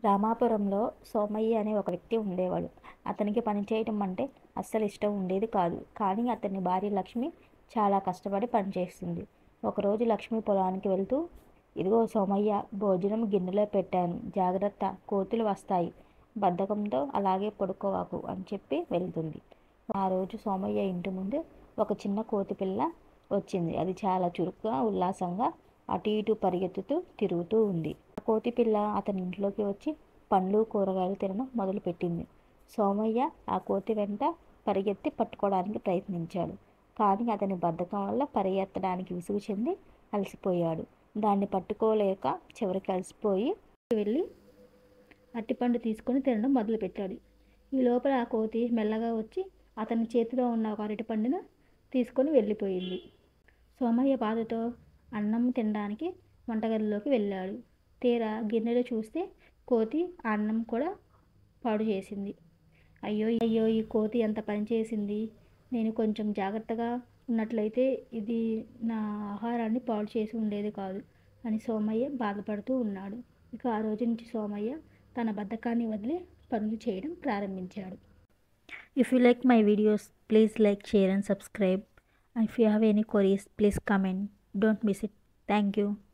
రామాపురంలో సోమయ్య అనే ఒక వ్యక్తి ఉండేవాడు. అతనికి పనిచేయటం అంటే అస్సలు ఇష్టం ఉండేది కాదు. కానీ అతని భార్య లక్ష్మి చాలా కష్టపడి పనిచేస్తుంది. ఒకరోజు లక్ష్మి పొలానికి వెళ్తూ, "ఇదిగో సోమయ్య, భోజనం గిన్నెలో పెట్టాను, జాగ్రత్త, కోతులు వస్తాయి, బద్ధకంతో అలాగే పడుకోవాకు" అని చెప్పి వెళ్తుంది. ఆ రోజు సోమయ్య ఇంటి ముందు ఒక చిన్న కోతిపిల్ల వచ్చింది. అది చాలా చురుకుగా, ఉల్లాసంగా అటు ఇటు పరిగెత్తుతూ తిరుగుతూ ఉంది. ఆ కోతిపిల్ల అతని ఇంట్లోకి వచ్చి పండ్లు, కూరగాయలు తినడం మొదలుపెట్టింది. సోమయ్య ఆ కోతి వెంట పరిగెత్తి పట్టుకోవడానికి ప్రయత్నించాడు. కానీ అతని బద్ధకం వల్ల పరిగెత్తడానికి విసుగు చెంది అలసిపోయాడు. దాన్ని పట్టుకోలేక చివరికి అలసిపోయి వెళ్ళి అరటిపండు తీసుకొని తినడం మొదలుపెట్టాడు. ఈ లోపల ఆ కోతి మెల్లగా వచ్చి అతని చేతిలో ఉన్న ఒక అరటిపండును తీసుకొని వెళ్ళిపోయింది. సోమయ్య బాధతో అన్నం తినడానికి వంటగదిలోకి వెళ్ళాడు. తీరా గిన్నెలో చూస్తే కోతి ఆ అన్నం కూడా పాడు చేసింది. అయ్యో అయ్యో, ఈ కోతి ఎంత పని చేసింది! నేను కొంచెం జాగ్రత్తగా ఉన్నట్లయితే ఇది నా ఆహారాన్ని పాడు చేసి ఉండేది కాదు అని సోమయ్య బాధపడుతూ ఉన్నాడు. ఇక ఆ రోజు నుంచి సోమయ్య తన బద్ధకాన్ని వదిలి పనులు చేయడం ప్రారంభించాడు. If you like my videos, please like, share and subscribe. And if you have any queries, please comment. Don't miss it. Thank you.